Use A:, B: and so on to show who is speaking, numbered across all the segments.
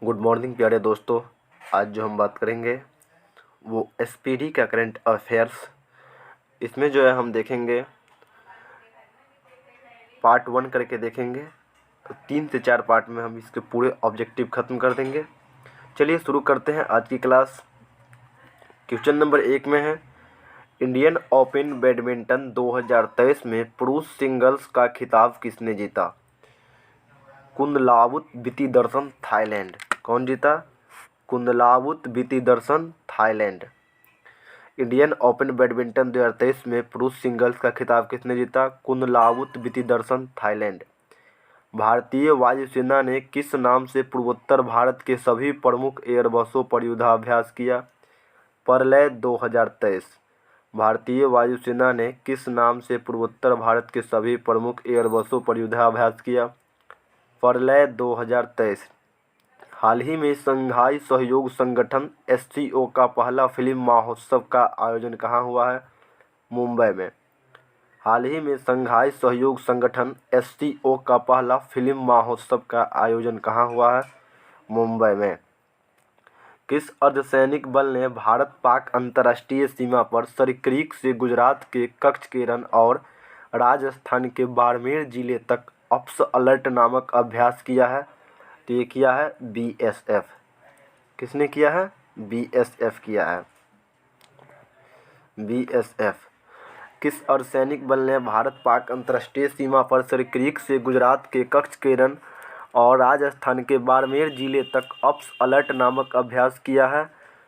A: Good morning प्यारे दोस्तों। आज जो हम बात करेंगे वो एसपीडी का करंट अफेयर्स। इसमें जो है हम देखेंगे पार्ट 1 करके देखेंगे। 3 से 4 पार्ट में हम इसके पूरे ऑब्जेक्टिव ख़त्म कर देंगे। चलिए शुरू करते हैं आज की क्लास। क्वेश्चन नंबर 1 में है, इंडियन ओपन बैडमिंटन 2023 में पुरुष सिंगल्स का खिताब किसने जीता? कुंदलावुत वितिदर्शन थाईलैंड। कौन जीता? कुंदलावुत वितिदर्शन थाईलैंड। इंडियन ओपन बैडमिंटन 2023 में पुरुष सिंगल्स का खिताब किसने जीता? कुंदलावुत वितिदर्शन थाईलैंड। भारतीय वायुसेना ने किस नाम से पूर्वोत्तर भारत के सभी प्रमुख एयरबसों पर युद्धाभ्यास किया? प्रलय 2023। भारतीय वायुसेना ने किस नाम से पूर्वोत्तर भारत के सभी प्रमुख एयरबसों पर युद्धाभ्यास किया? प्रलय 2023। हाल ही में शंघाई सहयोग संगठन एससीओ का पहला फिल्म महोत्सव का आयोजन कहाँ हुआ है? मुंबई में। हाल ही में शंघाई सहयोग संगठन एससीओ का पहला फिल्म महोत्सव का आयोजन कहाँ हुआ है? मुंबई में। किस अर्धसैनिक बल ने भारत पाक अंतर्राष्ट्रीय सीमा पर सरिक्रीक से गुजरात के कच्छकेरन और राजस्थान के बाड़मेर जिले तक ऑप्स अलर्ट नामक अभ्यास किया है? तो ये किया है बीएसएफ। किसने किया है? बीएसएफ किया है। बीएसएफ। किस अर्धसैनिक बल ने भारत पाक अंतर्राष्ट्रीय सीमा पर सरिक्रीक से गुजरात के कच्छकेरन और राजस्थान के बाड़मेर जिले तक ऑप्स अलर्ट नामक अभ्यास किया है?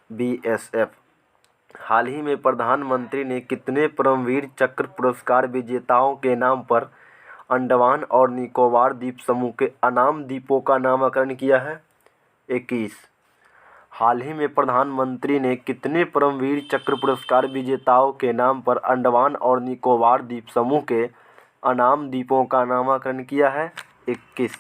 A: बीएसएफ। हाल ही में प्रधानमंत्री ने कितने परमवीर चक्र पुरस्कार विजेताओं के नाम पर अंडमान और निकोबार द्वीप समूह के अनाम द्वीपों का नामकरण किया है? 21। हाल ही में प्रधानमंत्री ने कितने परमवीर चक्र पुरस्कार विजेताओं के नाम पर अंडमान और निकोबार द्वीप समूह के अनाम द्वीपों का नामकरण किया है? 21।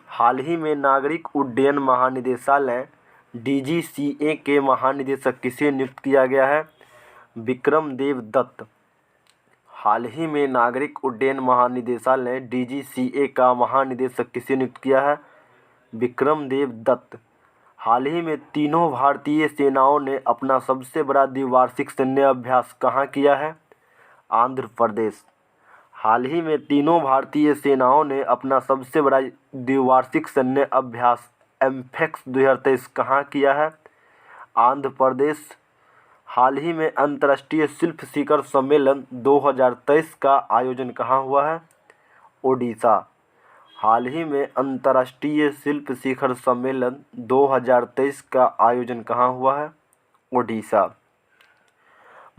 A: हाल ही में नागरिक उड्डयन महानिदेशालय डीजीसीए के महानिदेशक किसे नियुक्त किया गया है? विक्रमदेव दत्त। हाल ही में नागरिक उड्डयन महानिदेशालय डीजीसीए का महानिदेशक किसे नियुक्त किया है? विक्रमदेव दत्त। हाल ही में तीनों भारतीय सेनाओं ने अपना सबसे बड़ा द्विवार्षिक सैन्य अभ्यास कहाँ किया है? आंध्र प्रदेश। हाल ही में तीनों भारतीय सेनाओं ने अपना सबसे बड़ा द्विवार्षिक सैन्य अभ्यास एम्फेक्स 2023 कहाँ किया है? आंध्र प्रदेश। हाल ही में अंतर्राष्ट्रीय शिल्प शिखर सम्मेलन 2023 का आयोजन कहाँ हुआ है? ओडिशा। हाल ही में अंतर्राष्ट्रीय शिल्प शिखर सम्मेलन 2023 का आयोजन कहाँ हुआ है? ओडिशा।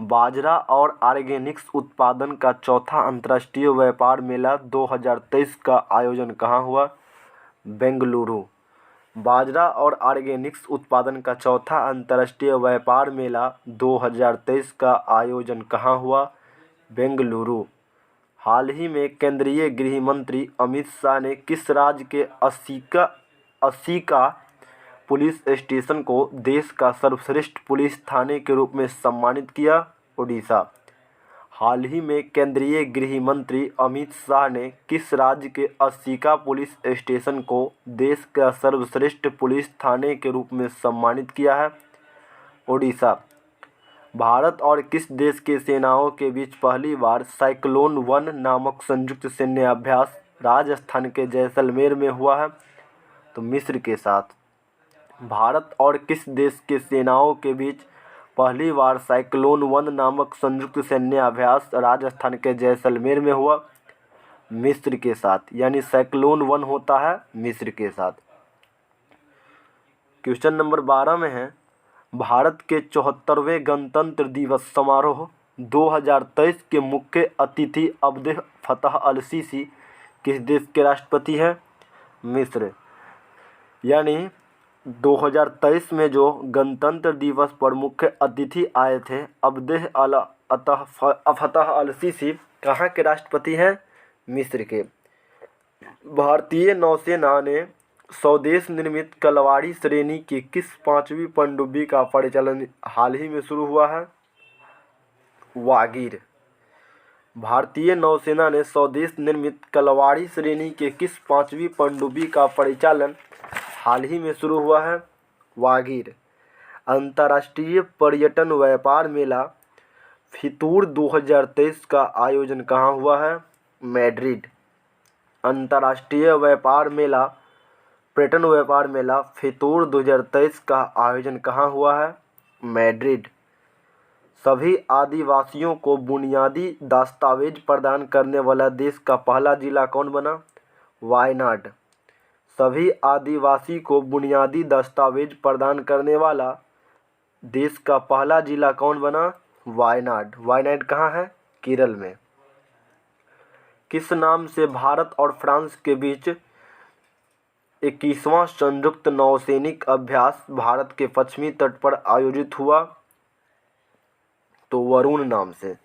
A: बाजरा और ऑर्गेनिक्स उत्पादन का चौथा अंतर्राष्ट्रीय व्यापार मेला 2023 का आयोजन कहाँ हुआ? बेंगलुरु। बाजरा और ऑर्गेनिक्स उत्पादन का चौथा अंतर्राष्ट्रीय व्यापार मेला 2023 का आयोजन कहाँ हुआ? बेंगलुरु। हाल ही में केंद्रीय गृह मंत्री अमित शाह ने किस राज्य के 80 का पुलिस स्टेशन को देश का सर्वश्रेष्ठ पुलिस थाने के रूप में सम्मानित किया? ओडिशा। हाल ही में केंद्रीय गृह मंत्री अमित शाह ने किस राज्य के 80 का पुलिस स्टेशन को देश का सर्वश्रेष्ठ पुलिस थाने के रूप में सम्मानित किया है? ओडिशा। भारत और किस देश के सेनाओं के बीच पहली बार साइक्लोन 1 नामक संयुक्त सैन्य अभ्यास राजस्थान के जैसलमेर में हुआ है? तो मिस्र के साथ। भारत और किस देश के सेनाओं के बीच पहली बार साइक्लोन 1 नामक संयुक्त सैन्य अभ्यास राजस्थान के जैसलमेर में हुआ? मिस्र के साथ। यानी साइक्लोन 1 होता है मिस्र के साथ। क्वेश्चन नंबर 12 में है, भारत के 74वें गणतंत्र दिवस समारोह 2023 के मुख्य अतिथि अब्देल फतह अल सीसी किस देश के राष्ट्रपति हैं? मिस्र। यानी 2023 में जो गणतंत्र दिवस पर मुख्य अतिथि आए थे अब्देल फतह अल सीसी कहाँ के राष्ट्रपति हैं? मिस्र के। भारतीय नौसेना ने स्वदेश निर्मित कलवाड़ी श्रेणी की किस 5वीं पनडुब्बी का परिचालन हाल ही में शुरू हुआ है? वागीर। भारतीय नौसेना ने स्वदेश निर्मित कलवाड़ी श्रेणी के किस 5वीं पनडुब्बी का परिचालन हाल ही में शुरू हुआ है? वागीर। अंतर्राष्ट्रीय पर्यटन व्यापार मेला फितूर 2023 का आयोजन कहाँ हुआ है? मैड्रिड। अंतर्राष्ट्रीय पर्यटन व्यापार मेला फितूर 2023 का आयोजन कहाँ हुआ है? मैड्रिड। सभी आदिवासियों को बुनियादी दस्तावेज प्रदान करने वाला देश का पहला जिला कौन बना? वायनाड। सभी आदिवासी को बुनियादी दस्तावेज प्रदान करने वाला देश का पहला जिला कौन बना? वायनाड। वायनाड कहाँ है? केरल में। किस नाम से भारत और फ्रांस के बीच 21वां संयुक्त नौसैनिक अभ्यास भारत के पश्चिमी तट पर आयोजित हुआ? तो वरुण नाम से।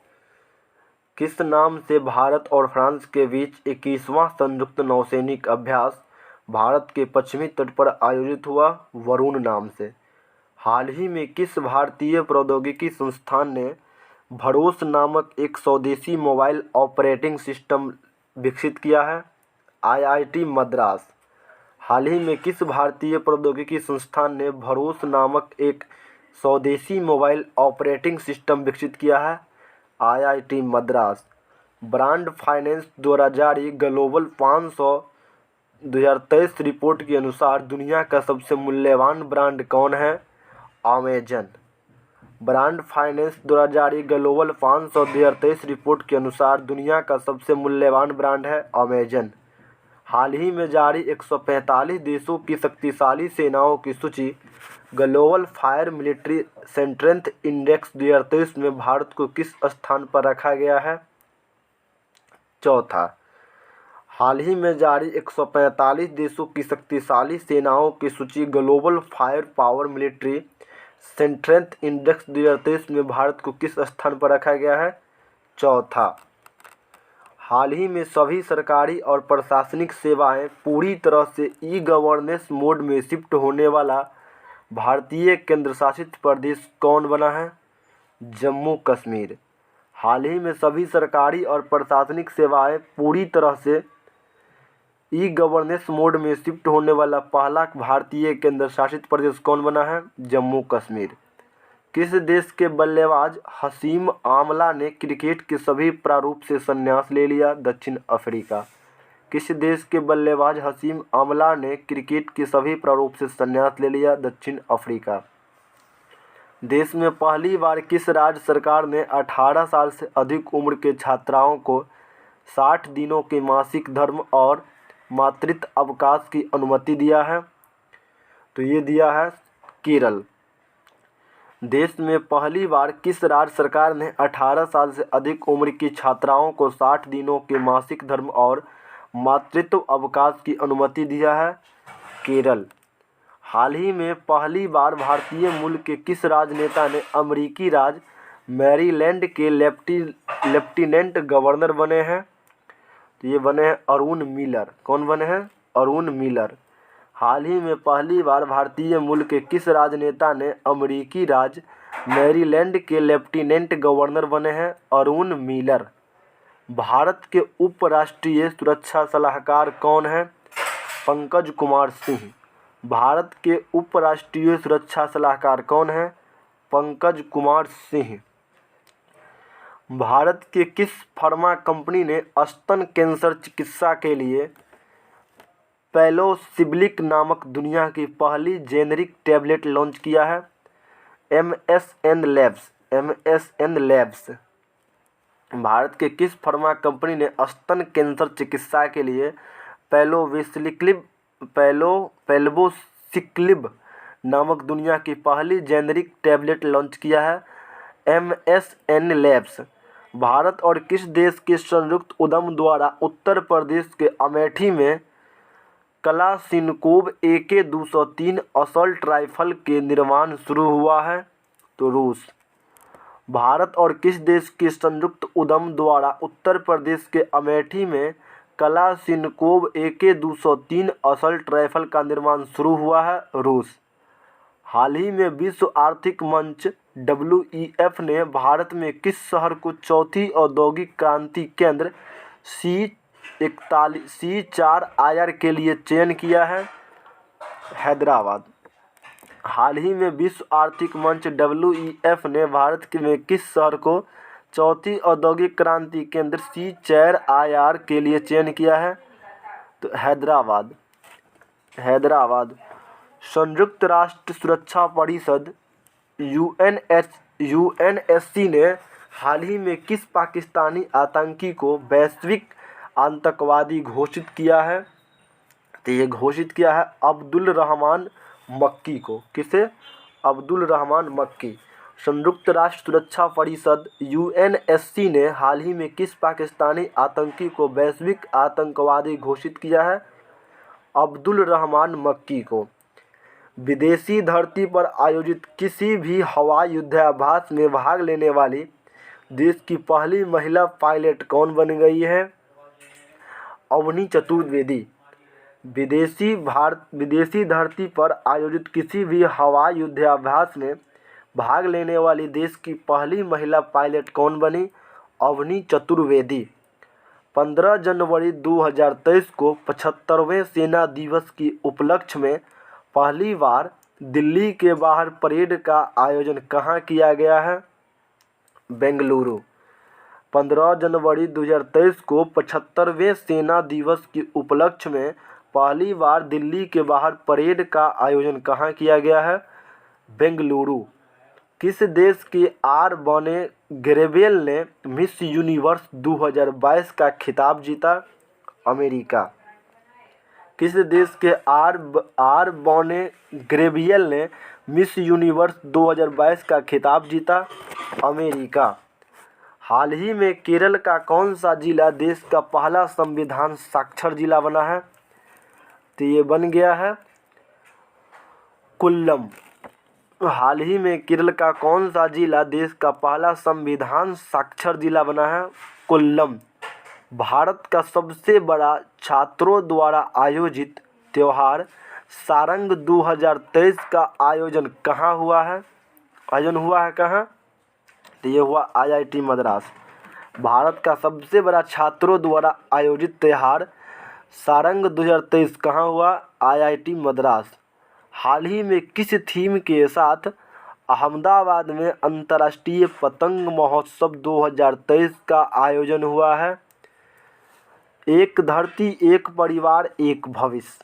A: किस नाम से भारत और फ्रांस के बीच 21वां संयुक्त नौसैनिक अभ्यास भारत के पश्चिमी तट पर आयोजित हुआ? वरुण नाम से। हाल ही में किस भारतीय प्रौद्योगिकी संस्थान ने भरोस नामक एक स्वदेशी मोबाइल ऑपरेटिंग सिस्टम विकसित किया है? आईआईटी मद्रास। हाल ही में किस भारतीय प्रौद्योगिकी संस्थान ने भरोस नामक एक स्वदेशी मोबाइल ऑपरेटिंग सिस्टम विकसित किया है? आईआईटी मद्रास। ब्रांड फाइनेंस द्वारा जारी ग्लोबल 500 2023 रिपोर्ट के अनुसार दुनिया का सबसे मूल्यवान ब्रांड कौन है? अमेजन। ब्रांड फाइनेंस द्वारा जारी ग्लोबल 500 2023 रिपोर्ट के अनुसार दुनिया का सबसे मूल्यवान ब्रांड है अमेजन। हाल ही में जारी 145 देशों की शक्तिशाली सेनाओं की सूची global fire military strength index 2023 में भारत को किस स्थान पर रखा गया है? चौथा। हाल ही में जारी 145 देशों की शक्तिशाली सेनाओं की सूची global fire power military strength index 2023 में भारत को किस स्थान पर रखा गया है? चौथा। हाल ही में सभी सरकारी और प्रशासनिक सेवाएं पूरी तरह से ई गवर्नेंस मोड में शिफ्ट होने वाला भारतीय केंद्र शासित प्रदेश कौन बना है? जम्मू कश्मीर। हाल ही में सभी सरकारी और प्रशासनिक सेवाएं पूरी तरह से ई गवर्नेंस मोड में शिफ्ट होने वाला पहला भारतीय केंद्र शासित प्रदेश कौन बना है? जम्मू कश्मीर। किस देश के बल्लेबाज हसीम आमला ने क्रिकेट के सभी प्रारूप से संन्यास ले लिया? दक्षिण अफ्रीका। किस देश के बल्लेबाज हसीम आमला ने क्रिकेट के सभी प्रारूप से संन्यास ले लिया? दक्षिण अफ्रीका। देश में पहली बार किस राज्य सरकार ने 18 साल से अधिक उम्र के छात्राओं को 60 दिनों के मासिक धर्म और मातृत्व अवकाश की अनुमति दिया है? तो ये दिया है केरल। देश में पहली बार किस राज्य सरकार ने 18 साल से अधिक उम्र की छात्राओं को 60 दिनों के मासिक धर्म और मातृत्व अवकाश की अनुमति दिया है? केरल। हाल ही में पहली बार भारतीय मूल के किस राजनेता ने अमेरिकी राज्य मैरीलैंड के लेफ्टिनेंट गवर्नर बने हैं? तो ये बने हैं अरुण मिलर। कौन बने हैं? अरुण मिलर। हाल ही में पहली बार भारतीय मूल के किस राजनेता ने अमेरिकी राज्य मैरीलैंड के लेफ्टिनेंट गवर्नर बने हैं? अरुण मिलर। भारत के उपराष्ट्रीय सुरक्षा सलाहकार कौन हैं? पंकज कुमार सिंह। भारत के उपराष्ट्रीय सुरक्षा सलाहकार कौन हैं? पंकज कुमार सिंह। भारत के किस फार्मा कंपनी ने स्तन कैंसर चिकित्सा के लिए पैलोसिबिलिक नामक दुनिया की पहली जेनेरिक टैबलेट लॉन्च किया है? MSN labs. भारत के किस फार्मा कंपनी ने स्तन कैंसर चिकित्सा के लिए पैल्बोसिक्लिब नामक दुनिया की पहली जेनेरिक टैबलेट लॉन्च किया है? MSN labs. भारत और किस देश के संयुक्त उद्यम द्वारा उत्तर प्रदेश के अमेठी में कलाशिनकोव AK-203 असॉल्ट राइफल के निर्माण शुरू हुआ है? तो रूस। भारत और किस देश के संयुक्त उद्यम द्वारा उत्तर प्रदेश के अमेठी में कलाशिनकोव AK-203 असॉल्ट राइफल का निर्माण शुरू हुआ है? रूस। हाल ही में विश्व आर्थिक मंच WEF ने भारत में किस शहर को चौथी औद्योगिक क्रांति केंद्र C4IR के लिए चयन किया है? हैदराबाद। हाल ही में विश्व आर्थिक मंच WEF ने भारत में किस शहर को चौथी औद्योगिक क्रांति केंद्र C4IR के लिए चयन किया है? तो हैदराबाद। हैदराबाद। संयुक्त राष्ट्र सुरक्षा परिषद UNSC ने हाल ही में किस पाकिस्तानी आतंकी को वैश्विक आतंकवादी घोषित किया है? तो ये घोषित किया है अब्दुल रहमान मक्की को। किसे? अब्दुल रहमान मक्की। संयुक्त राष्ट्र सुरक्षा परिषद UNSC ने हाल ही में किस पाकिस्तानी आतंकी को वैश्विक आतंकवादी घोषित किया है? अब्दुल रहमान मक्की को। विदेशी धरती पर आयोजित किसी भी हवाई युद्धाभ्यास में भाग लेने वाली देश की पहली महिला पायलट कौन बन गई है? अवनी चतुर्वेदी। विदेशी धरती पर आयोजित किसी भी हवाई युद्धाभ्यास में भाग लेने वाली देश की पहली महिला पायलट कौन बनी? अवनी चतुर्वेदी। 15 जनवरी 2023 को 75वें सेना दिवस की उपलक्ष्य में पहली बार दिल्ली के बाहर परेड का आयोजन कहाँ किया गया है? बेंगलुरु। 15 जनवरी 2023 को 75वें सेना दिवस के उपलक्ष्य में पहली बार दिल्ली के बाहर परेड का आयोजन कहाँ किया गया है? बेंगलुरु। किस देश के आर बने ग्रेवेल ने मिस यूनिवर्स 2022 का खिताब जीता? अमेरिका। किस देश के आर बने ग्रेवियल ने मिस यूनिवर्स 2022 का खिताब जीता? अमेरिका। हाल ही में केरल का कौन सा जिला देश का पहला संविधान साक्षर जिला बना है? तो ये बन गया है कोल्लम। हाल ही में केरल का कौन सा जिला देश का पहला संविधान साक्षर जिला बना है? कोल्लम। भारत का सबसे बड़ा छात्रों द्वारा आयोजित त्योहार सारंग 2023 का आयोजन कहाँ हुआ है? आयोजन हुआ है कहाँ? तो ये हुआ IIT मद्रास। भारत का सबसे बड़ा छात्रों द्वारा आयोजित त्योहार सारंग 2023 कहाँ हुआ? IIT मद्रास। हाल ही में किस थीम के साथ अहमदाबाद में अंतर्राष्ट्रीय पतंग महोत्सव 2023 का आयोजन हुआ है? एक धरती एक परिवार एक भविष्य।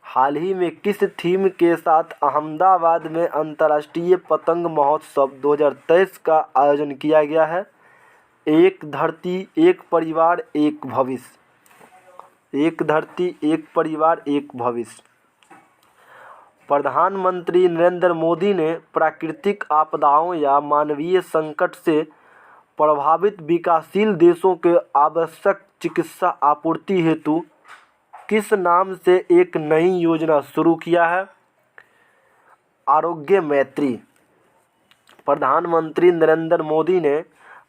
A: हाल ही में किस थीम के साथ अहमदाबाद में अंतर्राष्ट्रीय पतंग महोत्सव 2023 का आयोजन किया गया है? एक धरती एक परिवार एक भविष्य। एक धरती एक परिवार एक भविष्य। प्रधानमंत्री नरेंद्र मोदी ने प्राकृतिक आपदाओं या मानवीय संकट से प्रभावित विकासशील देशों के आवश्यक चिकित्सा आपूर्ति हेतु किस नाम से एक नई योजना शुरू किया है? आरोग्य मैत्री। प्रधानमंत्री नरेंद्र मोदी ने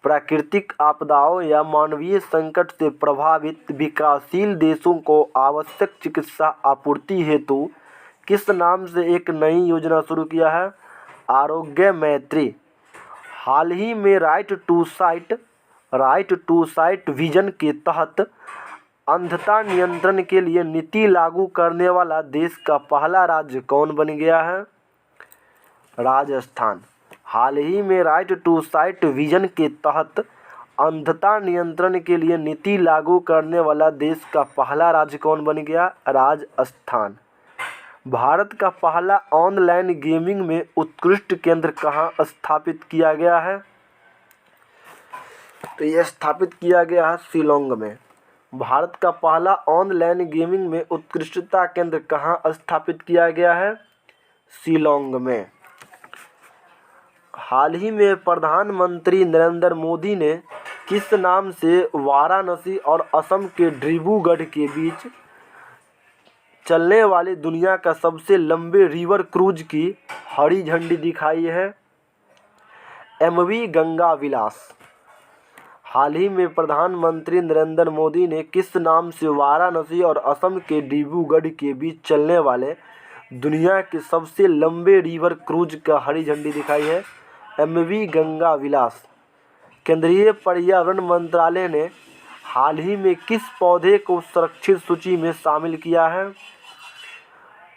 A: प्राकृतिक आपदाओं या मानवीय संकट से प्रभावित विकासशील देशों को आवश्यक चिकित्सा आपूर्ति हेतु किस नाम से एक नई योजना शुरू किया है? आरोग्य मैत्री। हाल ही में राइट टू साइट विजन के तहत अंधता नियंत्रण के लिए नीति लागू करने वाला देश का पहला राज्य कौन बन गया है? राजस्थान। हाल ही में राइट टू साइट विजन के तहत अंधता नियंत्रण के लिए नीति लागू करने वाला देश का पहला राज्य कौन बन गया? राजस्थान। भारत का पहला ऑनलाइन गेमिंग में उत्कृष्ट केंद्र कहाँ स्थापित किया गया है? तो यह स्थापित किया गया है शिलोंग में। भारत का पहला ऑनलाइन गेमिंग में उत्कृष्टता केंद्र कहाँ स्थापित किया गया है? शिलोंग में। हाल ही में प्रधानमंत्री नरेंद्र मोदी ने किस नाम से वाराणसी और असम के डिब्रूगढ़ के बीच चलने वाली दुनिया का सबसे लंबे रिवर क्रूज की हरी झंडी दिखाई है? MV गंगा विलास। हाल ही में प्रधानमंत्री नरेंद्र मोदी ने किस नाम से वाराणसी और असम के डिब्रूगढ़ के बीच चलने वाले दुनिया के सबसे लंबे रिवर क्रूज का हरी झंडी दिखाई है? MV गंगा विलास। केंद्रीय पर्यावरण मंत्रालय ने हाल ही में किस पौधे को सुरक्षित सूची में शामिल किया है?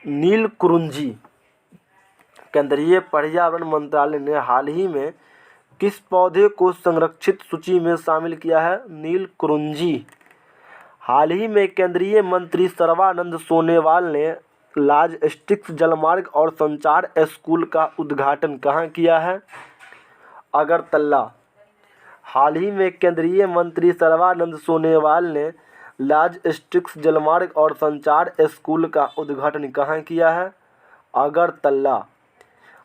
A: नीलकुरुंजी। केंद्रीय पर्यावरण मंत्रालय ने हाल ही में किस पौधे को संरक्षित सूची में शामिल किया है? नीलकुरुंजी। हाल ही में केंद्रीय मंत्री सर्बानंद सोनोवाल ने लॉजिस्टिक्स जलमार्ग और संचार स्कूल का उद्घाटन कहाँ किया है? अगरतला। हाल ही में केंद्रीय मंत्री सर्बानंद सोनोवाल ने लॉजिस्टिक्स जलमार्ग और संचार स्कूल का उद्घाटन कहाँ किया है? अगरतला।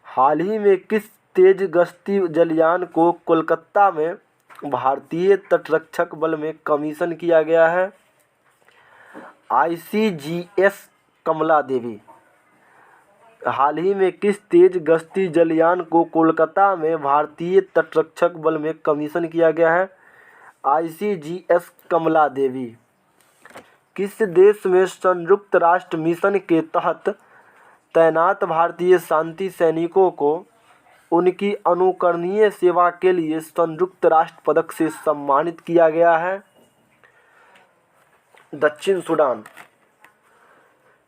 A: हाल ही में किस तेज गश्ती जलयान को कोलकाता में भारतीय तटरक्षक बल में कमीशन किया गया है? ICGS कमला देवी। हाल ही में किस तेज गश्ती जलयान को कोलकाता में भारतीय तटरक्षक बल में कमीशन किया गया है? ICGS कमला देवी। किस देश में संयुक्त राष्ट्र मिशन के तहत तैनात भारतीय शांति सैनिकों को उनकी अनुकरणीय सेवा के लिए संयुक्त राष्ट्र पदक से सम्मानित किया गया है? दक्षिण सूडान।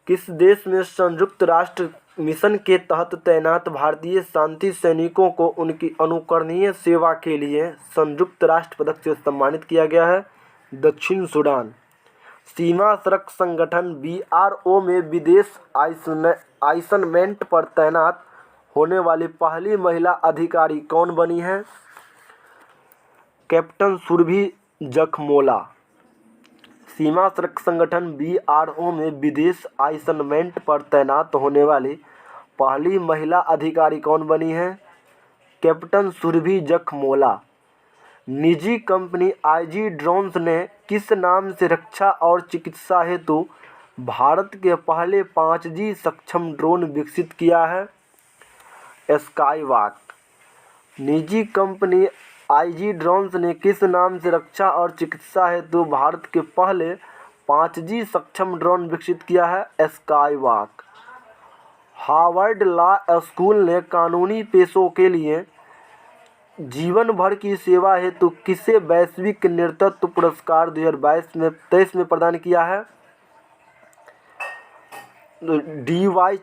A: किस देश में संयुक्त राष्ट्र मिशन के तहत तैनात भारतीय शांति सैनिकों को उनकी अनुकरणीय सेवा के लिए संयुक्त राष्ट्र पदक से सम्मानित किया गया है? दक्षिण सूडान। सीमा सड़क संगठन BRO में विदेश असाइनमेंट पर तैनात होने वाली पहली महिला अधिकारी कौन बनी है? कैप्टन सुरभि जखमोला। सीमा सड़क संगठन BRO में विदेश असाइनमेंट पर तैनात होने वाली पहली महिला अधिकारी कौन बनी है? कैप्टन सुरभि जखमोला। निजी कंपनी IG ड्रोन्स ने किस नाम से रक्षा और चिकित्सा हेतु भारत के पहले 5G सक्षम ड्रोन विकसित किया है? स्काईवॉक। निजी कंपनी IG ड्रोन्स ने किस नाम से रक्षा और चिकित्सा हेतु भारत के पहले 5G सक्षम ड्रोन विकसित किया है? स्काईवॉक। हार्वर्ड लॉ स्कूल ने कानूनी पेशों के लिए जीवन भर की सेवा हेतु किसे वैश्विक नेतृत्व पुरस्कार 2023 में प्रदान किया है? DY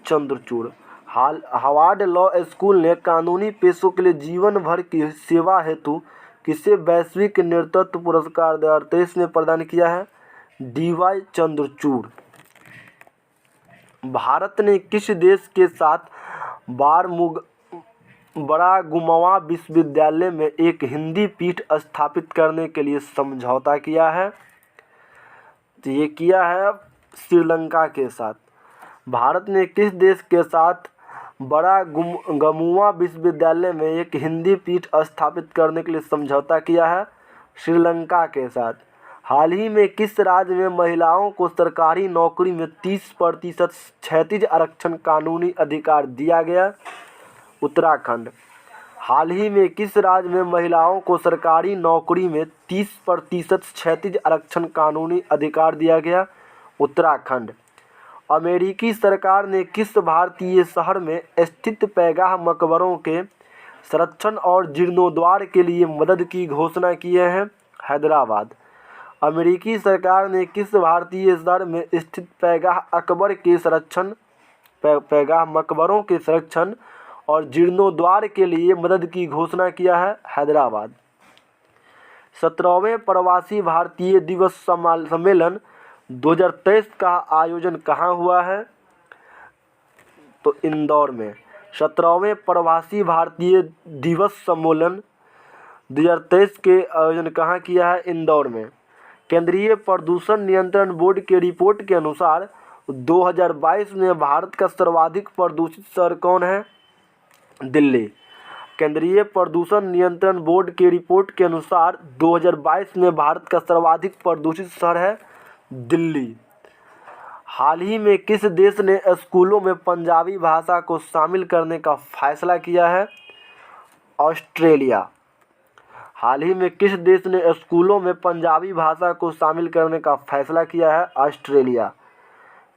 A: Chandrachud. Harvard law school ने कानूनी पेशों के लिए जीवन भर की सेवा हेतु किसे वैश्विक नेतृत्व पुरस्कार 2023 में प्रदान किया है? DY चंद्रचूड़। भारत ने किस देश के साथ बरागुमवा विश्वविद्यालय में एक हिंदी पीठ स्थापित करने के लिए समझौता किया है? तो ये किया है श्रीलंका के साथ। भारत ने किस देश के साथ बरागुमवा विश्वविद्यालय में एक हिंदी पीठ स्थापित करने के लिए समझौता किया है? श्रीलंका के साथ। हाल ही में किस राज्य में महिलाओं को सरकारी नौकरी में 30% क्षैतिज आरक्षण कानूनी अधिकार दिया गया? उत्तराखंड। हाल ही में किस राज्य में महिलाओं को सरकारी नौकरी में 30% क्षैतिज आरक्षण कानूनी अधिकार दिया गया? उत्तराखंड। अमेरिकी सरकार ने किस भारतीय शहर में स्थित पैगाह मकबरों के संरक्षण और जीर्णोद्धार के लिए मदद की घोषणा की है? हैदराबाद। अमेरिकी सरकार ने किस भारतीय शहर में स्थित पैगाह मकबरों के संरक्षण और जीर्णोद्धार के लिए मदद की घोषणा किया है? हैदराबाद। 17वें प्रवासी भारतीय दिवस सम्मेलन 2023 का आयोजन कहाँ हुआ है? तो इंदौर में। 17वें प्रवासी भारतीय दिवस सम्मेलन 2023 के आयोजन कहाँ किया है? इंदौर में। केंद्रीय प्रदूषण नियंत्रण बोर्ड के रिपोर्ट के अनुसार 2022 में भारत का सर्वाधिक प्रदूषित शहर कौन है? दिल्ली। केंद्रीय प्रदूषण नियंत्रण बोर्ड के रिपोर्ट के अनुसार 2022 में भारत का सर्वाधिक प्रदूषित शहर है दिल्ली। हाल ही में किस देश ने स्कूलों में पंजाबी भाषा को शामिल करने का फैसला किया है? ऑस्ट्रेलिया। हाल ही में किस देश ने स्कूलों में पंजाबी भाषा को शामिल करने का फैसला किया है? ऑस्ट्रेलिया।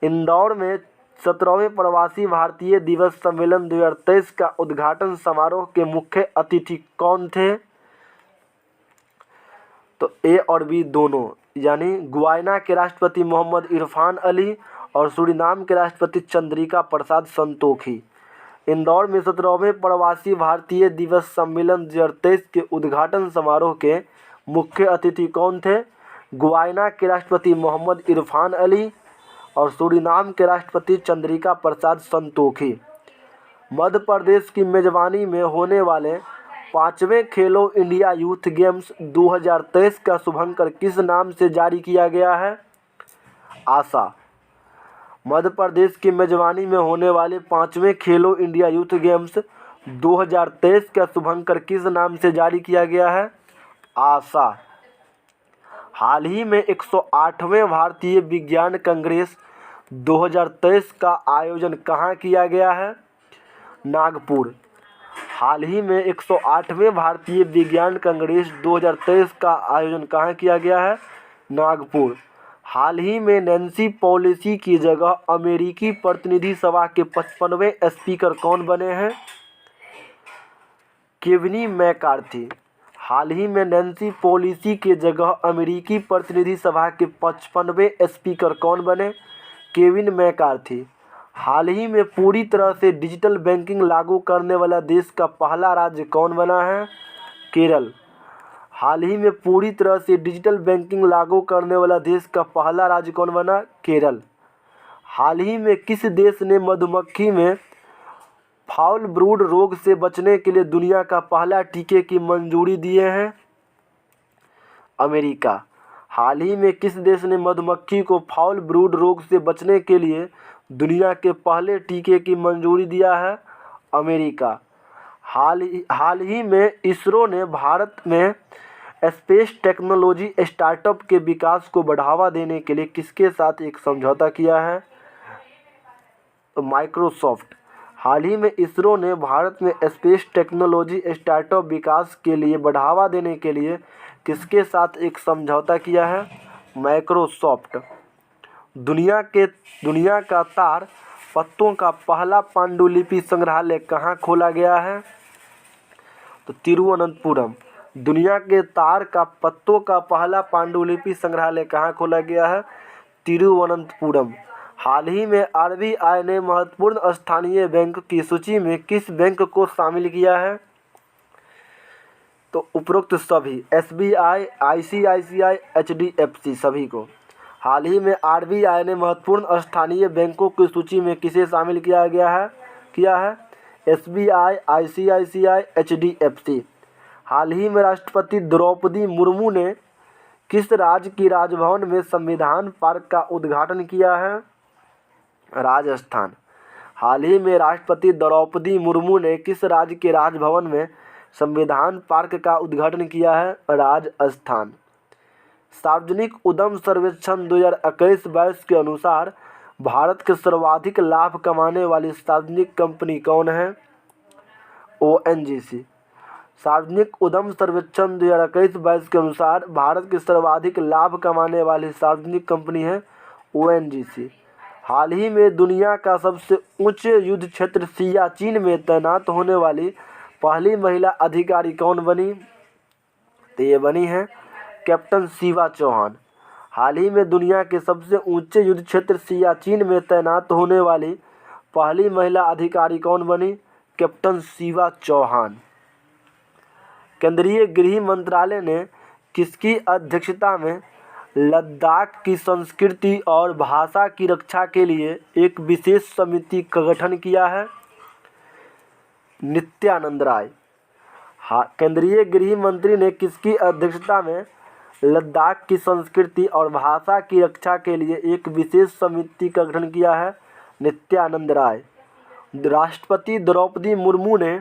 A: इंदौर में 17वें प्रवासी भारतीय दिवस सम्मेलन 2023 का उद्घाटन समारोह के मुख्य अतिथि कौन थे? तो A और B दोनों, यानी गुयाना के राष्ट्रपति मोहम्मद इरफान अली और सूरीनाम के राष्ट्रपति चंद्रिका प्रसाद संतोखी। इंदौर में 17वें प्रवासी भारतीय दिवस सम्मेलन 2023 के उद्घाटन समारोह के मुख्य अतिथि कौन थे? गुयाना के राष्ट्रपति मोहम्मद इरफान अली और सूरीनाम के राष्ट्रपति चंद्रिका प्रसाद संतोखी। मध्य प्रदेश की मेजबानी में होने वाले 5वें खेलो इंडिया यूथ गेम्स 2023 का शुभंकर किस नाम से जारी किया गया है? आशा। मध्य प्रदेश की मेजबानी में होने वाले 5वें खेलो इंडिया यूथ गेम्स 2023 का शुभंकर किस नाम से जारी किया गया है? आशा। हाल ही में 108वें भारतीय विज्ञान कांग्रेस 2023 का आयोजन कहाँ किया गया है? नागपुर। हाल ही में 108वें भारतीय विज्ञान कांग्रेस 2023 का आयोजन कहाँ किया गया है? नागपुर। हाल ही में नैन्सी पेलोसी की जगह अमेरिकी प्रतिनिधि सभा के 55वें स्पीकर कौन बने हैं? Kevin McCarthy. हाल ही में नैन्सी पेलोसी की जगह अमेरिकी प्रतिनिधि सभा के 55वें स्पीकर कौन बने? Kevin McCarthy. हाल ही में पूरी तरह से डिजिटल बैंकिंग लागू करने वाला देश का पहला राज्य कौन बना है? केरल। हाल ही में पूरी तरह से डिजिटल बैंकिंग लागू करने वाला देश का पहला राज्य कौन बना? केरल। हाल ही में किस देश ने मधुमक्खी में फाउल ब्रूड रोग से बचने के लिए दुनिया का पहला टीके की मंजूरी दिए हैं? अमेरिका। हाल ही में किस देश ने मधुमक्खी को फाउल ब्रूड रोग से बचने के लिए दुनिया के पहले टीके की मंजूरी दिया है? अमेरिका। हाल ही में इसरो ने भारत में स्पेस टेक्नोलॉजी स्टार्टअप के विकास को बढ़ावा देने के लिए किसके साथ एक समझौता किया है? माइक्रोसॉफ्ट। हाल ही में इसरो ने भारत में स्पेस टेक्नोलॉजी स्टार्टअप विकास के लिए बढ़ावा देने के लिए किसके साथ एक समझौता किया है? माइक्रोसॉफ्ट। दुनिया का तार पत्तों का पहला पांडुलिपि संग्रहालय कहाँ खोला गया है? तो तिरुवनंतपुरम। दुनिया के तार का पत्तों का पहला पांडुलिपि संग्रहालय कहाँ खोला गया है? तिरुवनंतपुरम। हाल ही में आरबीआई ने महत्वपूर्ण स्थानीय बैंक की सूची में किस बैंक को शामिल किया है? तो उपरोक्त सभी एसबीआई, आईसीआईसीआई, एचडीएफसी सभी को। हाल ही में आरबीआई ने महत्वपूर्ण स्थानीय बैंकों की सूची में किसे शामिल किया है? SBI, ICICI, HDFC. हाल ही में राष्ट्रपति द्रौपदी मुर्मू ने किस राज्य की राजभवन में संविधान पार्क का उद्घाटन किया है? राजस्थान। हाल ही में राष्ट्रपति द्रौपदी मुर्मू ने किस राज्य के राजभवन में संविधान पार्क का उद्घाटन किया है? राजस्थान। सार्वजनिक उद्यम सर्वेक्षण 2021-22 के अनुसार भारत के सर्वाधिक लाभ कमाने वाली सार्वजनिक कंपनी कौन है? ओएनजीसी। सार्वजनिक उद्यम सर्वेक्षण 2021-22 के अनुसार भारत की सर्वाधिक लाभ कमाने वाली सार्वजनिक कंपनी है ओएनजीसी। हाल ही में दुनिया का सबसे ऊंचे युद्ध क्षेत्र सियाचिन में तैनात होने वाली पहली महिला अधिकारी कौन बनी? तो ये बनी है कैप्टन शिवा चौहान। हाल ही में दुनिया के सबसे ऊंचे युद्ध क्षेत्र सियाचिन में तैनात होने वाली पहली महिला अधिकारी कौन बनी? कैप्टन शिवा चौहान। केंद्रीय गृह मंत्रालय ने किसकी अध्यक्षता में लद्दाख की संस्कृति और भाषा की रक्षा के लिए एक विशेष समिति का गठन किया है? नित्यानंद राय। केंद्रीय गृह मंत्री ने किसकी अध्यक्षता में लद्दाख की संस्कृति और भाषा की रक्षा के लिए एक विशेष समिति का गठन किया है? नित्यानंद राय। राष्ट्रपति द्रौपदी मुर्मू ने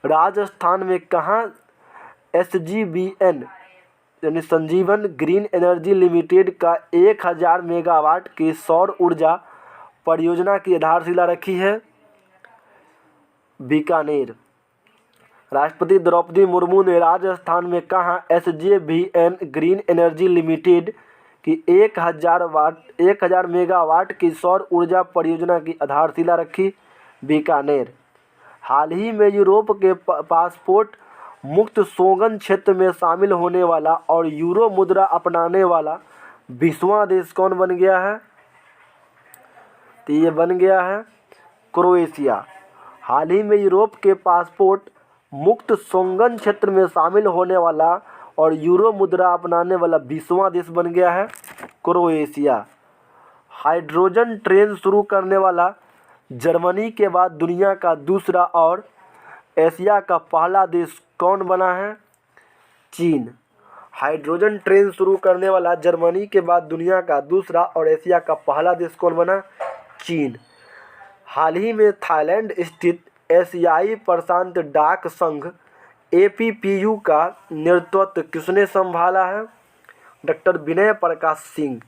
A: राजस्थान में कहाँ एसजीवीएन यानी संजीवन ग्रीन एनर्जी लिमिटेड का 1000 मेगावाट की सौर ऊर्जा परियोजना की आधारशिला रखी है? बीकानेर। राष्ट्रपति द्रौपदी मुर्मू ने राजस्थान में कहाँ एसजेवीएन ग्रीन एनर्जी लिमिटेड की 1000 मेगावाट की सौर ऊर्जा परियोजना की आधारशिला रखी? बीकानेर। हाल ही में यूरोप के पासपोर्ट मुक्त शोंगन क्षेत्र में शामिल होने वाला और यूरो मुद्रा अपनाने वाला 20वां देश कौन बन गया है? तो ये बन गया है क्रोएशिया। हाल ही में यूरोप के पासपोर्ट मुक्त शोंगन क्षेत्र में शामिल होने वाला और यूरो मुद्रा अपनाने वाला 20वां देश बन गया है क्रोएशिया। हाइड्रोजन ट्रेन शुरू करने वाला जर्मनी के बाद दुनिया का दूसरा और एशिया का पहला देश कौन बना है? चीन। हाइड्रोजन ट्रेन शुरू करने वाला जर्मनी के बाद दुनिया का दूसरा और एशिया का पहला देश कौन बना? चीन। हाल ही में थाईलैंड स्थित एशियाई प्रशांत डाक संघ APPU का नेतृत्व किसने संभाला है? डॉक्टर विनय प्रकाश सिंह।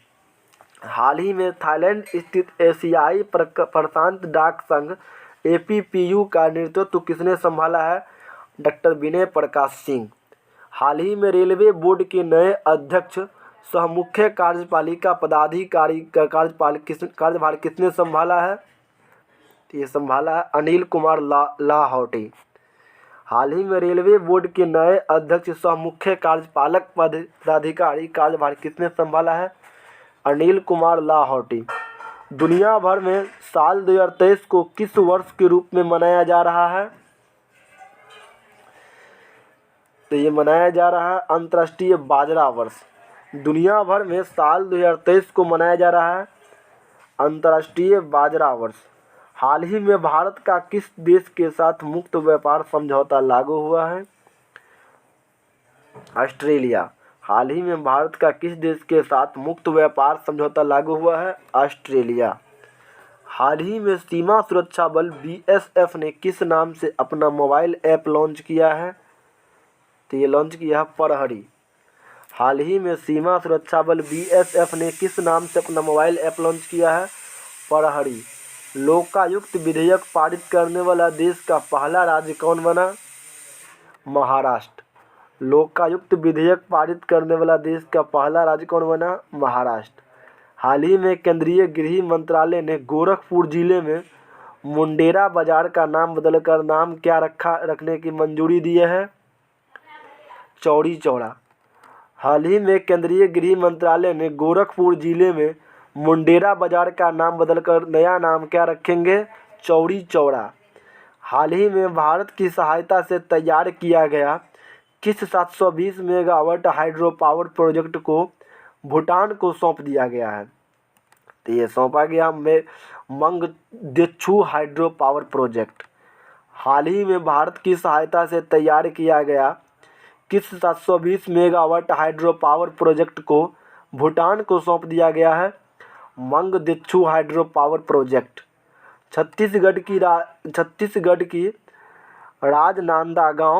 A: हाल ही में थाईलैंड स्थित एशियाई प्रशांत डाक संघ APPU का नेतृत्व किसने संभाला है? डॉक्टर विनय प्रकाश सिंह। हाल ही में रेलवे बोर्ड के नए अध्यक्ष सह मुख्य कार्यपालिका पदाधिकारी का कार्यभार किसने संभाला है? तो ये संभाला है अनिल कुमार लाहौटी। हाल ही में रेलवे बोर्ड के नए अध्यक्ष सह मुख्य कार्यपालक पदाधिकारी कार्यभार किसने संभाला है? अनिल कुमार लाहौटी। दुनिया भर में साल 2023 को किस वर्ष के रूप में मनाया जा रहा है? तो ये मनाया जा रहा है अंतर्राष्ट्रीय बाजरा वर्ष। दुनिया भर में साल 2023 को मनाया जा रहा है अंतर्राष्ट्रीय बाजरा वर्ष। हाल ही में भारत का किस देश के साथ मुक्त व्यापार समझौता लागू हुआ है? ऑस्ट्रेलिया। हाल ही में भारत का किस देश के साथ मुक्त व्यापार समझौता लागू हुआ है? ऑस्ट्रेलिया। हाल ही में सीमा सुरक्षा बल BSF ने किस नाम से अपना मोबाइल ऐप लॉन्च किया है? तो ये लॉन्च किया है प्रहरी। हाल ही में सीमा सुरक्षा बल BSF ने किस नाम से अपना मोबाइल ऐप लॉन्च किया है? प्रहरी। लोकायुक्त विधेयक पारित करने वाला देश का पहला राज्य कौन बना? महाराष्ट्र। लोकायुक्त विधेयक पारित करने वाला देश का पहला राज्य कौन बना? महाराष्ट्र। हाल ही में केंद्रीय गृह मंत्रालय ने गोरखपुर जिले में मुंडेरा बाजार का नाम बदलकर नाम क्या रखने की मंजूरी दी है? चौड़ी चौड़ा। हाल ही में केंद्रीय गृह मंत्रालय ने गोरखपुर जिले में मुंडेरा बाजार का नाम बदलकर नया नाम क्या रखेंगे? चौड़ी चौड़ा। हाल ही में भारत की सहायता से तैयार किया गया किस 720 मेगावाट हाइड्रो पावर प्रोजेक्ट को भूटान को सौंप दिया गया है? तो ये सौंपा गया मंगदेछू हाइड्रो पावर प्रोजेक्ट। हाल ही में भारत की सहायता से तैयार किया गया किस 720 मेगावाट हाइड्रो पावर प्रोजेक्ट को भूटान को सौंप दिया गया है? Mangdechhu hydro power project. Chhattisgarh की राजनांदगांव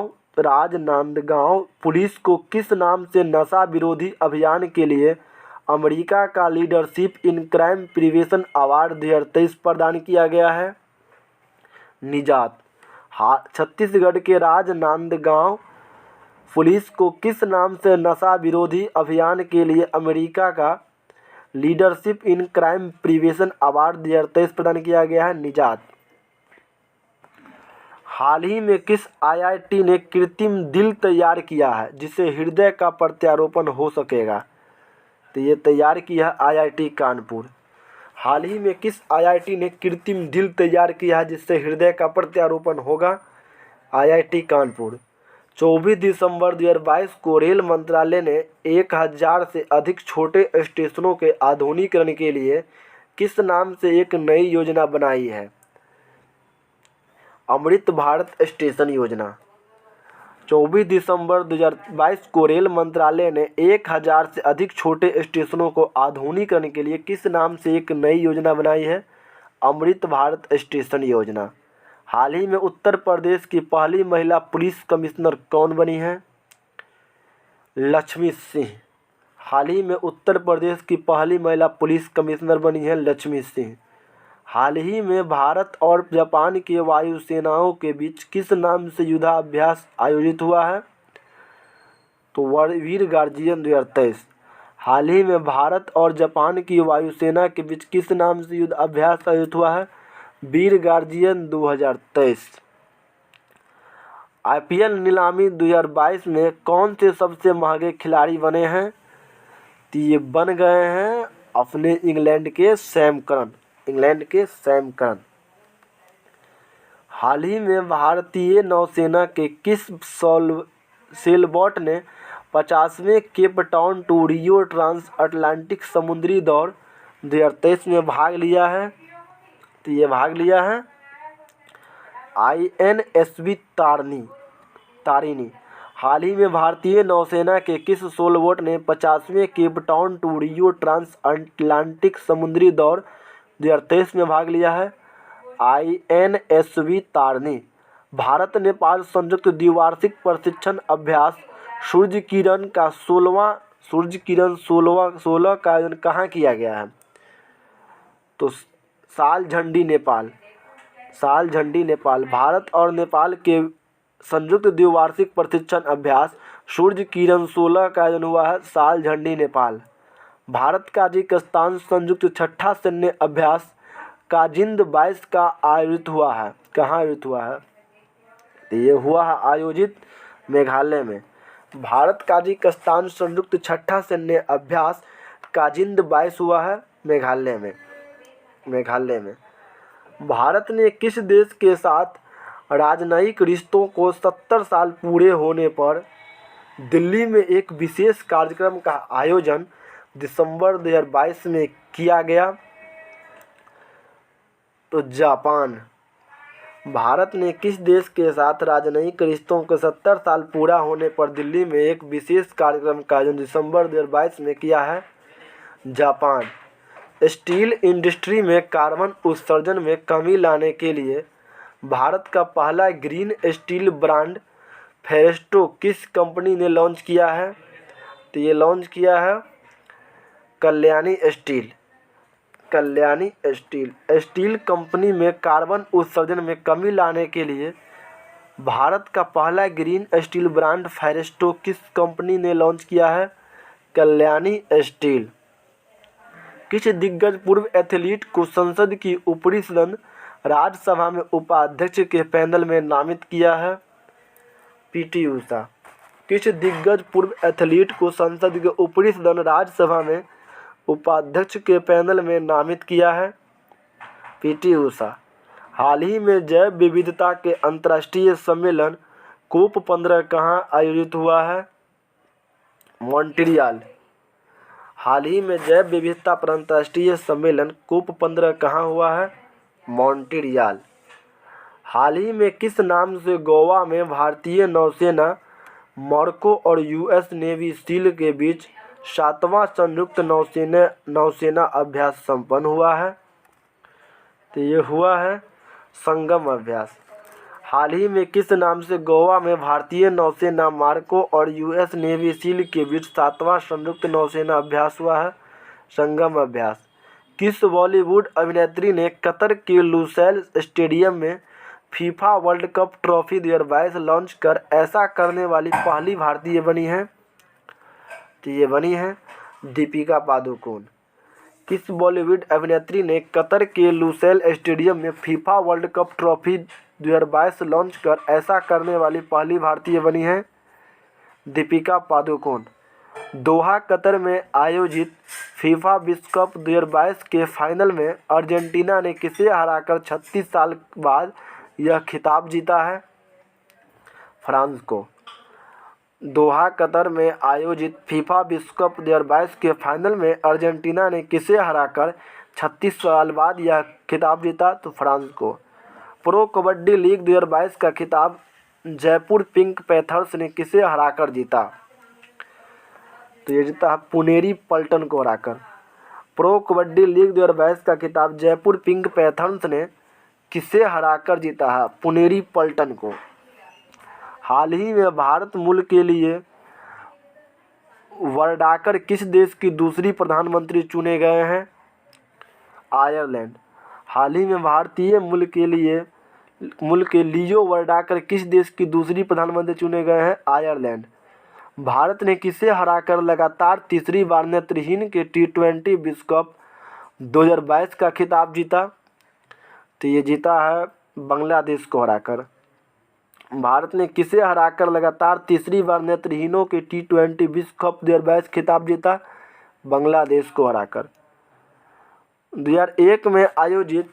A: पुलिस को किस नाम से नशा विरोधी अभियान के लिए अमेरिका का leadership in crime prevention award 2023 प्रदान किया गया है? निजात। छत्तीसगढ़ के राजनांदगांव पुलिस को किस नाम से नशा विरोधी अभियान के लिए अमेरिका का leadership in crime prevention award 2023 प्रदान किया गया है? निजात। हाल ही में किस IIT ने कृत्रिम दिल तैयार किया है जिससे हृदय का प्रत्यारोपण हो सकेगा? तो ये तैयार किया है IIT कानपुर। हाल ही में किस IIT ने कृत्रिम दिल तैयार किया है जिससे हृदय का प्रत्यारोपण होगा? IIT कानपुर। 24 दिसंबर 2022 को रेल मंत्रालय ने 1000 से अधिक छोटे स्टेशनों के आधुनिकीकरण के लिए किस नाम से एक नई योजना बनाई है? अमृत भारत स्टेशन योजना। 24 दिसंबर 2022 को रेल मंत्रालय ने 1000 से अधिक छोटे स्टेशनों को आधुनिकीकरण के लिए किस नाम से एक नई योजना बनाई है? अमृत भारत स्टेशन योजना। हाल ही में उत्तर प्रदेश की पहली महिला पुलिस कमिश्नर कौन बनी है? लक्ष्मी सिंह। हाल ही में उत्तर प्रदेश की पहली महिला पुलिस कमिश्नर बनी है लक्ष्मी सिंह। हाल ही में भारत और जापान की वायुसेनाओं के बीच किस नाम से युद्धाभ्यास आयोजित हुआ है? तो वीर गार्जियन 2023। हाल ही में भारत और जापान की वायुसेना के बीच किस नाम से युद्ध अभ्यास आयोजित हुआ है? वीर गार्जियन 2023। IPL नीलामी 2022 में कौन से सबसे महंगे खिलाड़ी बने हैं? तो ये बन गए हैं अपने इंग्लैंड के सैम करन। इंग्लैंड के सैम करन। हाल ही में भारतीय नौसेना के किस सेलबोट ने 50वें Cape Town to Rio trans Atlantic समुद्री दौड़ 2023 में भाग लिया है? तो ये भाग लिया है INSV तारिणी। हाल ही में भारतीय नौसेना के किस सेलबोट ने 50वें Cape Town to Rio trans Atlantic समुद्री दौड़ 2023 में भाग लिया है? INSV तारिणी। भारत नेपाल संयुक्त द्विवार्षिक प्रशिक्षण अभ्यास सूर्य किरण 16 का आयोजन कहाँ किया गया है? तो सालझंडी नेपाल। भारत और नेपाल के संयुक्त द्विवार्षिक प्रशिक्षण अभ्यास सूर्य किरण 16 का आयोजन हुआ है सालझंडी नेपाल। भारत ताजिकिस्तान संयुक्त छठा सैन्य अभ्यास काजिंद 22 का आयोजित हुआ है। कहाँ आयोजित हुआ है? तो ये हुआ है आयोजित मेघालय में। भारत ताजिकिस्तान संयुक्त छठा सैन्य अभ्यास काजिंद 22 हुआ है मेघालय में। भारत ने किस देश के साथ राजनयिक रिश्तों को 70 साल पूरे होने पर दिल्ली में एक विशेष कार्यक्रम का आयोजन दिसंबर 2022 में किया गया? तो जापान। भारत ने किस देश के साथ राजनयिक रिश्तों के 70 साल पूरा होने पर दिल्ली में एक विशेष कार्यक्रम का आयोजन दिसंबर 2022 में किया है? जापान। स्टील इंडस्ट्री में कार्बन उत्सर्जन में कमी लाने के लिए भारत का पहला ग्रीन स्टील ब्रांड फेरेस्टो किस कंपनी ने लॉन्च किया है? तो ये लॉन्च किया है कल्याणी स्टील कंपनी में कार्बन उत्सर्जन में कमी लाने के लिए भारत का पहला ग्रीन स्टील ब्रांड फेरेस्टो किस कंपनी ने लॉन्च किया है? कल्याणी स्टील। किस दिग्गज पूर्व एथलीट को संसद की ऊपरी सदन राज्यसभा में उपाध्यक्ष के पैनल में नामित किया है? PT उषा। किस दिग्गज पूर्व एथलीट को संसद के ऊपरी सदन राज्यसभा में उपाध्यक्ष के पैनल में नामित किया है? PT उषा। हाल ही में जैव विविधता के अंतर्राष्ट्रीय सम्मेलन COP 15 कहाँ आयोजित हुआ है? मॉन्ट्रियल। हाल ही में जैव विविधता पर अंतर्राष्ट्रीय सम्मेलन COP 15 कहाँ हुआ है? मॉन्ट्रियल। हाल ही में किस नाम से गोवा में भारतीय नौसेना, मोरक्को और US नेवी सील के बीच 7वां संयुक्त नौसेना अभ्यास संपन्न हुआ है? तो ये हुआ है संगम अभ्यास। हाल ही में किस नाम से गोवा में भारतीय नौसेना, मोरक्को और US नेवी सील के बीच 7वां संयुक्त नौसेना अभ्यास हुआ है? संगम अभ्यास। किस बॉलीवुड अभिनेत्री ने कतर के लुसैल स्टेडियम में FIFA world cup trophy 2022 launch कर ऐसा करने वाली पहली भारतीय बनी है? तो ये बनी है दीपिका पादुकोण। किस बॉलीवुड अभिनेत्री ने कतर के लुसैल स्टेडियम में FIFA world cup trophy 2022 launch कर ऐसा करने वाली पहली भारतीय बनी है? दीपिका पादुकोण। दोहा कतर में आयोजित फीफा विश्व कप 2022 के फाइनल में अर्जेंटीना ने किसे हराकर 36 साल बाद यह खिताब जीता है? फ्रांस को। दोहा कतर में आयोजित फीफा विश्व कप 2022 के फाइनल में अर्जेंटीना ने किसे हराकर 36 साल बाद यह खिताब जीता? तो फ्रांस को। प्रो कबड्डी लीग 2022 का खिताब जयपुर पिंक पैथर्स ने किसे हराकर जीता? तो ये जीता है पुनेरी पल्टन को हराकर। प्रो कबड्डी लीग 2022 का खिताब जयपुर पिंक पैथर्स ने किसे हराकर जीता है? पुनेरी पल्टन को। हाल ही में भारत मूल के लिए वर्डाकर किस देश की दूसरी प्रधानमंत्री चुने गए हैं? आयरलैंड। हाल ही में भारतीय मूल के लियो वर्डाकर किस देश की दूसरी प्रधानमंत्री चुने गए हैं? आयरलैंड। भारत ने किसे हराकर लगातार तीसरी बार नेत्रहीन के T20 विश्व कप 2022 का खिताब जीता? तो ये जीता है बांग्लादेश को हराकर। भारत ने किसे हराकर लगातार तीसरी बार नेत्रहीनों के T20 विश्व कप 2022 खिताब जीता? बांग्लादेश को हराकर। 2001 में आयोजित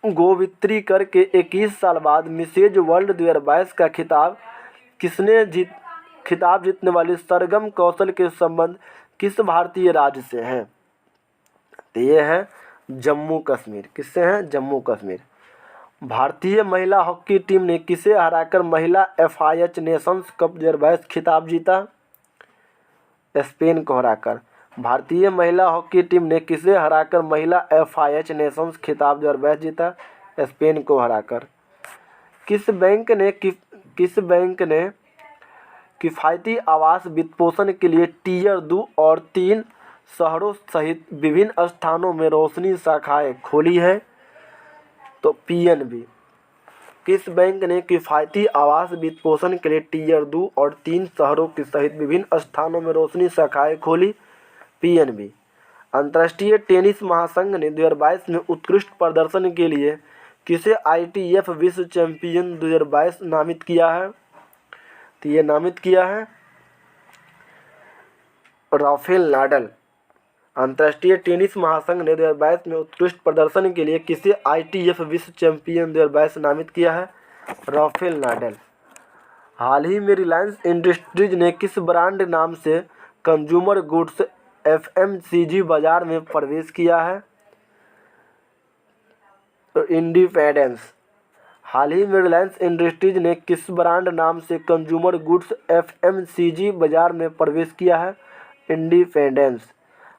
A: गोवित्री कर के 21 साल बाद मिसेज वर्ल्ड 2022 का खिताब जीतने वाली सरगम कौशल के संबंध किस भारतीय राज्य से हैं? तो ये है जम्मू कश्मीर। किससे हैं? जम्मू कश्मीर। भारतीय महिला हॉकी टीम ने किसे हराकर महिला FIH नेशंस कप 2022 खिताब जीता? स्पेन को हराकर। भारतीय महिला हॉकी टीम ने किसे हराकर महिला FIH नेशंस खिताब 2022 जीता? स्पेन को हराकर। किस बैंक ने किफ़ायती आवास वित्तपोषण के लिए टियर 2 और 3 शहरों सहित विभिन्न स्थानों में रोशनी शाखाएं खोली है? तो PNB। किस बैंक ने किफ़ायती आवास वित्तपोषण के लिए टियर 2 और 3 शहरों के सहित विभिन्न स्थानों में रोशनी शाखाएं खोली? PNB। अंतर्राष्ट्रीय टेनिस महासंघ ने 2022 में उत्कृष्ट प्रदर्शन के लिए किसे ITF विश्व चैंपियन 2022 नामित किया है? तो ये नामित किया है राफेल नाडल। अंतर्राष्ट्रीय टेनिस महासंघ ने 2022 में उत्कृष्ट प्रदर्शन के लिए किसे ITF विश्व चैंपियन 2022 नामित किया है? राफेल नाडल। हाल ही में रिलायंस इंडस्ट्रीज ने किस ब्रांड नाम से कंज्यूमर गुड्स FMCG बाजार में प्रवेश किया है? तो इंडिपेंडेंस। हाल ही में रिलायंस इंडस्ट्रीज ने किस ब्रांड नाम से कंज्यूमर गुड्स FMCG बाजार में प्रवेश किया है? इंडिपेंडेंस।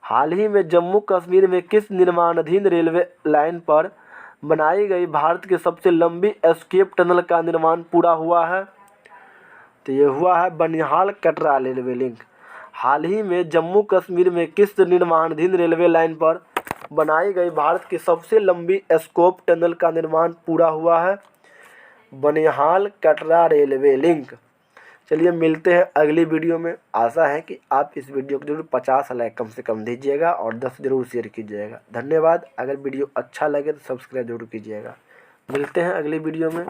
A: हाल ही में जम्मू कश्मीर में किस निर्माणाधीन रेलवे लाइन पर बनाई गई भारत की सबसे लंबी एस्केप टनल का निर्माण पूरा हुआ है? तो ये हुआ है बनिहाल कटरा रेलवे लिंक। हाल ही में जम्मू कश्मीर में किस निर्माणाधीन रेलवे लाइन पर बनाई गई भारत की सबसे लंबी एस्केप टनल का निर्माण पूरा हुआ है? Banihal Katra railway link. चलिए मिलते हैं अगली वीडियो में। आशा है कि आप इस वीडियो को जरूर 50 लाइक कम से कम दीजिएगा और 10 जरूर शेयर कीजिएगा। धन्यवाद। अगर वीडियो अच्छा लगे तो सब्सक्राइब जरूर कीजिएगा। मिलते हैं अगली वीडियो में।